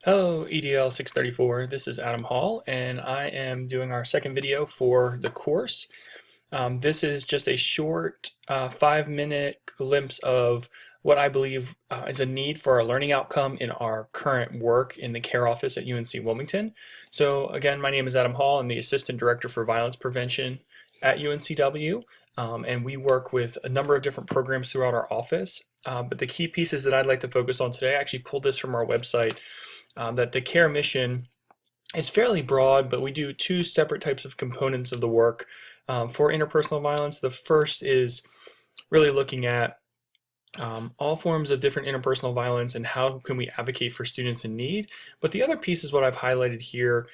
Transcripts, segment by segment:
Hello, EDL634. This is Adam Hall, and I am doing our second video for the course. This is just a short 5-minute glimpse of what I believe is a need for a learning outcome in our current work in the care office at UNC Wilmington. So again, my name is Adam Hall. I'm the Assistant Director for Violence Prevention at UNCW, and we work with a number of different programs throughout our office. But the key pieces that I'd like to focus on today, I actually pulled this from our website, that the care mission is fairly broad, but we do two separate types of components of the work for interpersonal violence. The first is really looking at all forms of different interpersonal violence and how can we advocate for students in need. But the other piece is what I've highlighted here,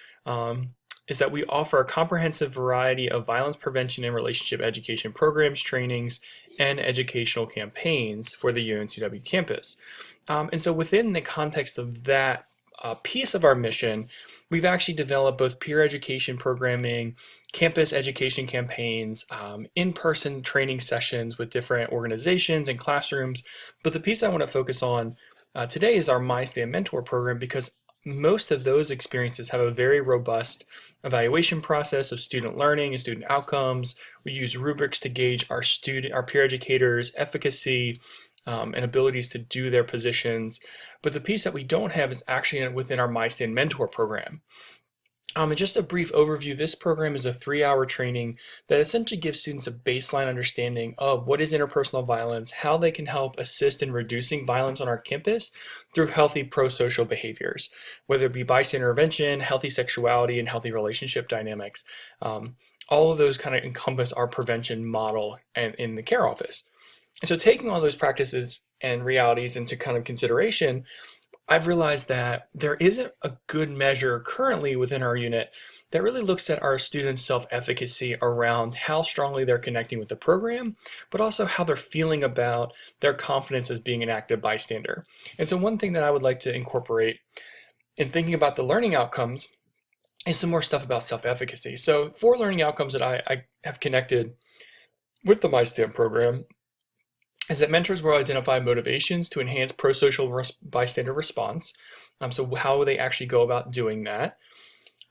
is that we offer a comprehensive variety of violence prevention and relationship education programs, trainings, and educational campaigns for the UNCW campus. And so within the context of that piece of our mission, we've actually developed both peer education programming, campus education campaigns, in-person training sessions with different organizations and classrooms. But the piece I want to focus on today is our My Stand Mentor program, because most of those experiences have a very robust evaluation process of student learning and student outcomes. We use rubrics to gauge our peer educators' efficacy and abilities to do their positions. But the piece that we don't have is actually within our My Stand Mentor program. And just a brief overview, this program is a 3-hour training that essentially gives students a baseline understanding of what is interpersonal violence, how they can help assist in reducing violence on our campus through healthy pro-social behaviors, whether it be bystander intervention, healthy sexuality, and healthy relationship dynamics. All of those kind of encompass our prevention model and in the care office. And so taking all those practices and realities into kind of consideration, I've realized that there isn't a good measure currently within our unit that really looks at our students' self-efficacy around how strongly they're connecting with the program, but also how they're feeling about their confidence as being an active bystander. And so one thing that I would like to incorporate in thinking about the learning outcomes is some more stuff about self-efficacy. So 4 learning outcomes that I have connected with the MySTAMP program is that mentors will identify motivations to enhance pro-social bystander response. So how will they actually go about doing that?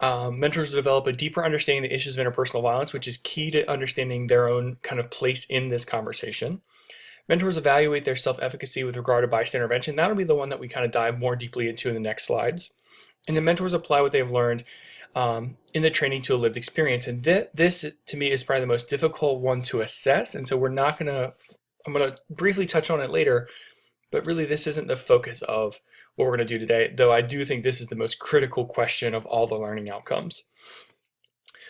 Mentors will develop a deeper understanding of the issues of interpersonal violence, which is key to understanding their own kind of place in this conversation. Mentors evaluate their self-efficacy with regard to bystander intervention. That'll be the one that we kind of dive more deeply into in the next slides. And the mentors apply what they've learned in the training to a lived experience. And this, to me, is probably the most difficult one to assess. And so I'm going to briefly touch on it later, but really this isn't the focus of what we're going to do today, though I do think this is the most critical question of all the learning outcomes.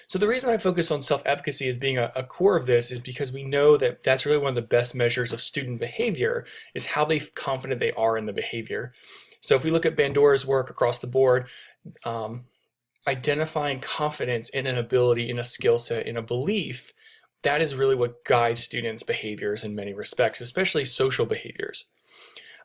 So the reason I focus on self-efficacy as being a core of this is because we know that that's really one of the best measures of student behavior, is how confident they are in the behavior. So if we look at Bandura's work across the board, identifying confidence in an ability, in a skill set, in a belief, that is really what guides students' behaviors in many respects, especially social behaviors.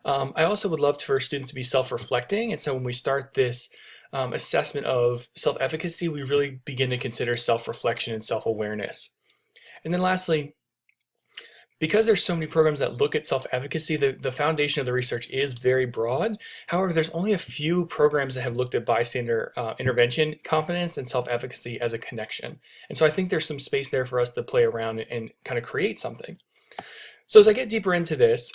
I also would love for students to be self-reflecting, and so when we start this assessment of self-efficacy, we really begin to consider self-reflection and self-awareness. And then lastly, because there's so many programs that look at self-efficacy, the foundation of the research is very broad. However, there's only a few programs that have looked at bystander intervention, confidence, and self-efficacy as a connection. And so I think there's some space there for us to play around and kind of create something. So as I get deeper into this,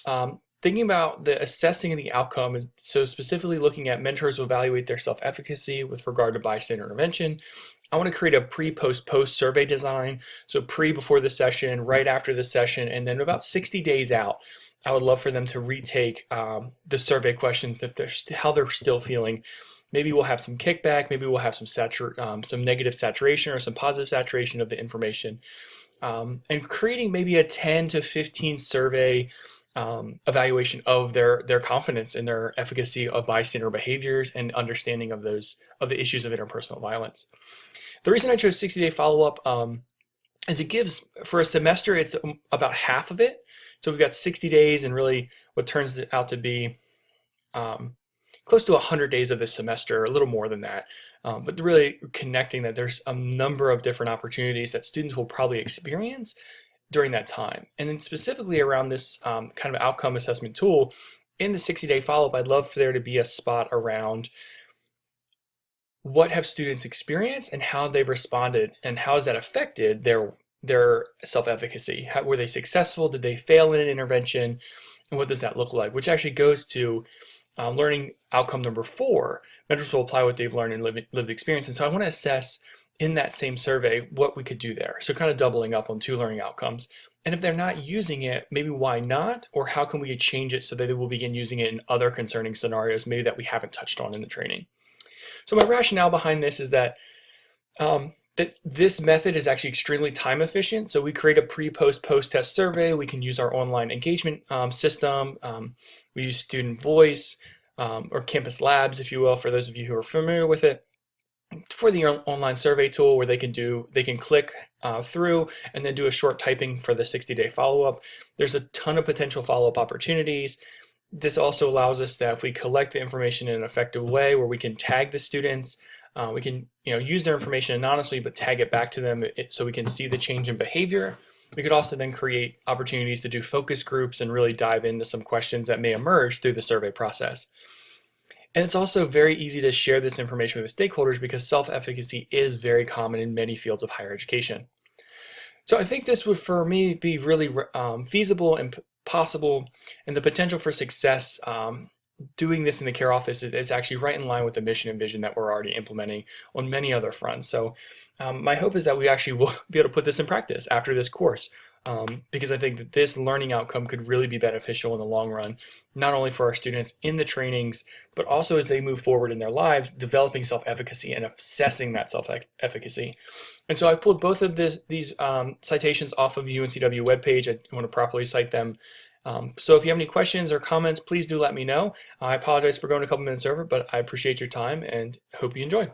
thinking about the assessing of the outcome is so specifically looking at mentors who evaluate their self-efficacy with regard to bystander intervention. I want to create a pre-post-post survey design. So before the session, right after the session, and then about 60 days out, I would love for them to retake the survey questions how they're still feeling. Maybe we'll have some kickback, maybe we'll have some negative saturation or some positive saturation of the information. And creating maybe a 10 to 15 survey evaluation of their confidence and their efficacy of bystander behaviors and understanding of the issues of interpersonal violence. The reason I chose 60-day follow-up is it gives, for a semester, it's about half of it. So we've got 60 days and really what turns out to be close to 100 days of this semester, a little more than that. But really connecting that there's a number of different opportunities that students will probably experience during that time. And then specifically around this kind of outcome assessment tool, in the 60-day follow-up, I'd love for there to be a spot around what have students experienced and how they've responded, and how has that affected their self-efficacy? How, were they successful? Did they fail in an intervention? And what does that look like? Which actually goes to learning outcome number 4. Mentors will apply what they've learned in lived experience. And so I want to assess in that same survey what we could do there. So kind of doubling up on 2 learning outcomes. And if they're not using it, maybe why not? Or how can we change it so that they will begin using it in other concerning scenarios, maybe that we haven't touched on in the training? So my rationale behind this is that this method is actually extremely time efficient. So we create a post-test survey. We can use our online engagement system. We use student voice or campus labs, if you will, for those of you who are familiar with it, for the online survey tool where they can click through and then do a short typing for the 60-day follow-up. There's a ton of potential follow-up opportunities. This also allows us that if we collect the information in an effective way where we can tag the students, we can use their information anonymously but tag it back to them so we can see the change in behavior. We could also then create opportunities to do focus groups and really dive into some questions that may emerge through the survey process. And it's also very easy to share this information with the stakeholders because self-efficacy is very common in many fields of higher education. So I think this would, for me, be really feasible and possible, and the potential for success doing this in the care office is actually right in line with the mission and vision that we're already implementing on many other fronts. So my hope is that we actually will be able to put this in practice after this course, because I think that this learning outcome could really be beneficial in the long run, not only for our students in the trainings, but also as they move forward in their lives, developing self-efficacy and assessing that self-efficacy. And so I pulled both of these citations off of the UNCW webpage. I want to properly cite them. So if you have any questions or comments, please do let me know. I apologize for going a couple minutes over, but I appreciate your time and hope you enjoy.